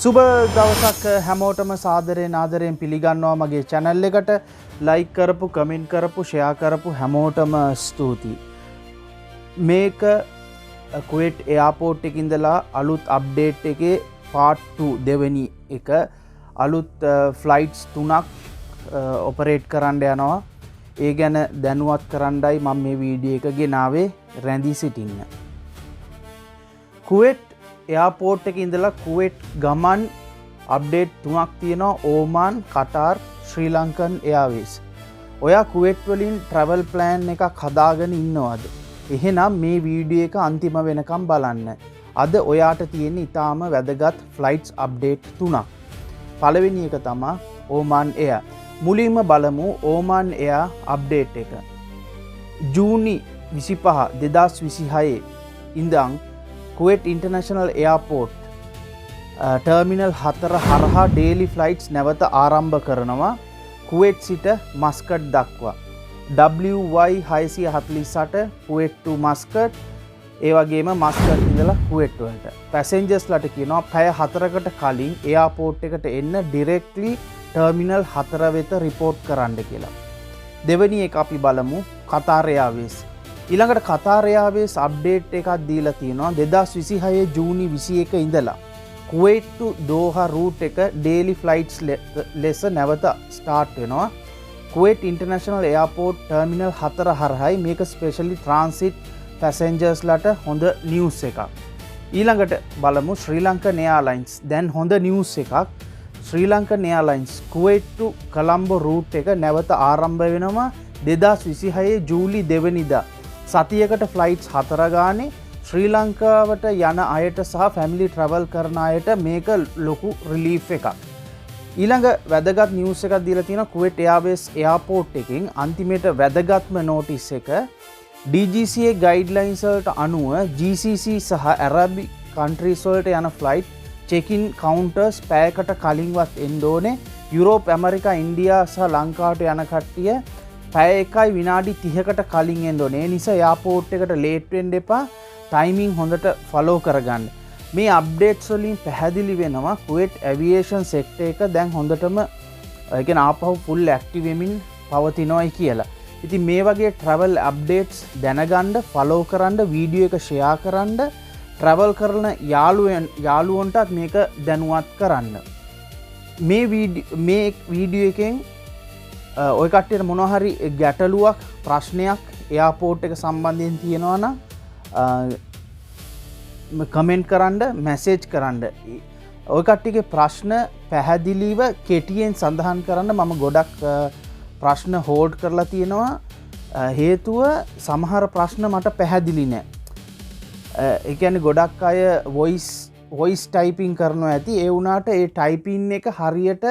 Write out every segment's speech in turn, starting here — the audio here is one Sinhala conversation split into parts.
සුබ දවසක් හැමෝටම සාදරයෙන් ආදරයෙන් පිළිගන්නවා මගේ channel එකට like කරපු comment කරපු share කරපු හැමෝටම ස්තුතියි. මේක කුවේට් එයාපෝට් එකේ ඉඳලා අලුත් update එකේ part 2 දෙවෙනි එක අලුත් flights 3ක් operate කරන්න යනවා. ඒ ගැන දැනුවත් කරන්නයි මම මේ වීඩියෝ එක ගෙනාවේ රැඳී සිටින්න. කුවේට් එයාපෝට් එකේ ඉඳලා කුවේට් ගමන් අප්ඩේට් 3ක් තියෙනවා. ඕමාන්, කටාර්, ශ්‍රී ලංකන් එයාවේස්. ඔයා කුවේට් වලින් travel plan එකක් හදාගෙන ඉන්නවද? එහෙනම් මේ වීඩියෝ එක අන්තිම වෙනකම් බලන්න. අද ඔයාට තියෙන ඉතාම වැදගත් flights update 3ක්. පළවෙනි එක තමයි ඕමාන් එයා. මුලින්ම බලමු ඕමාන් එයා අප්ඩේට් එක. ජූනි 25 2026 ඉඳන් කුවේට් ඉන්ටර්නැෂනල් එයාපෝට් ටර්මිනල් 4 හරහා ඩේලි ෆ්ලයිට්ස් නැවත ආරම්භ කරනවා කුවේට් සිට මස්කට් දක්වා. WY648 කුවේට් to මස්කට්, ඒ වගේම මස්කට් ඉඳලා කුවේට් වලට. පැසෙන්ජර්ස්ලාට කියනවා පැය 4කට කලින් එයාපෝට් එකට එන්න ඩිරෙක්ට්ලි ටර්මිනල් 4 වෙත රිපෝට් කරන්න කියලා. දෙවෙනි එක අපි බලමු කතාර් එයාවේස්. ඊළඟට කතාර් එයාවේස් අප්ඩේට් එකක් දීලා තියෙනවා 2026 ජූනි 21 ඉඳලා කුවේට් to දෝහා රූට් එක ඩේලි ෆ්ලයිට්ස් ලෙස නැවත ස්ටාර්ට් වෙනවා. කුවේට් ඉන්ටර්නැෂනල් එයාපෝට් ටර්මිනල් 4 හරහායි මේක ස්පෙෂලි ට්‍රාන්සිට් පැසෙන්ජර්ස්ලාට හොඳ නිවුස් එකක්. ඊළඟට බලමු ශ්‍රී ලංකන් එයාලයින්ස්. දැන් හොඳ නිවුස් එකක්. Sri Lankan airlines Kuwait to Colombo route එක නැවත ආරම්භ වෙනවා 2026 ජූලි 2 වෙනිදා. සතියකට ෆ්ලයිට්ස් 4 ගානේ ශ්‍රී ලංකාවට යන අයට සහ ෆැමිලි ට්‍රැවල් කරන අයට මේක ලොකු රිලීෆ් එකක්. ඊළඟ වැදගත් නිවුස් එකක් දීලා තියෙනවා කුවේට් එයාවේස් එයාපෝට් එකෙන් අන්තිමේට වැදගත්ම නෝටිස් එක DGCA ගයිඩ්ලයින්ස් වලට අනුව GCC සහ ඇරබි කන්ට්‍රීස් වලට යන ෆ්ලයිට් චෙකින් කවුන්ටර්ස් පැයකට කලින්වත් එන්න ඕනේ. යුරෝප්, ඇමරිකා, ඉන්දියා සහ ලංකාවට යන කට්ටිය පැය 1යි විනාඩි 30කට කලින් එන්න ඕනේ. ඒ නිසා එයාපෝට් එකට ලේට් වෙන්න එපා. ටයිමින් හොඳට ෆලෝ කරගන්න. මේ අප්ඩේට්ස් වලින් පැහැදිලි වෙනවා කුවේට් ඇවියේෂන් සෙක්ටර් එක දැන් හොඳටම ඒ කියන්නේ ආපහු ෆුල් ඇක්ටිව් වෙමින් පවතිනවායි කියලා. ඉතින් මේ වගේ travel updates දැනගන්න, ෆලෝ කරන්න, වීඩියෝ එක ෂෙයා කරන්න, travel කරන යාළුවන්ටත් මේක දැනුවත් කරන්න. මේ වීඩියෝ එකෙන් ඔය කට්ටියට මොනවා හරි ගැටලුවක්, ප්‍රශ්නයක් එයාපෝට් එක සම්බන්ධයෙන් තියෙනවා නම් කමෙන්ට් කරන්න, මැසේජ් කරන්න. ඔය කට්ටියගේ ප්‍රශ්න පැහැදිලිව කෙටියෙන් සඳහන් කරන්න. මම ගොඩක් ප්‍රශ්න හෝල්ඩ් කරලා තියෙනවා. හේතුව සමහර ප්‍රශ්න මට පැහැදිලි නෑ. ඒ කියන්නේ ගොඩක් අය වොයිස් ටයිපින් කරනවා ඇති. ඒ වුණාට ඒ ටයිපින් එක හරියට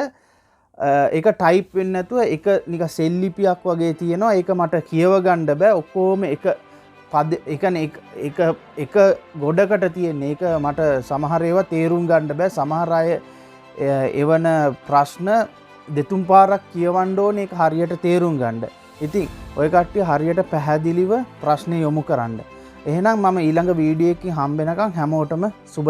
ඒක ටයිප් වෙන්නේ නැතුව එක නිකන් සෙල් ලිපියක් වගේ තියෙනවා. ඒක මට කියව ගන්න බෑ. ඔක්කොම එක ගොඩකට තියෙන ඒක මට සමහර ඒවා තේරුම් ගන්න බෑ. සමහර අය එවන ප්‍රශ්න දෙතුන් පාරක් කියවන්න ඕනේ ඒක හරියට තේරුම් ගන්න. ඉතින් ඔය කට්ටිය හරියට පැහැදිලිව ප්‍රශ්න යොමු කරන්න. එහෙනම් මම ඊළඟ වීඩියෝ එකකින් හම්බ වෙනකන් හැමෝටම සුබ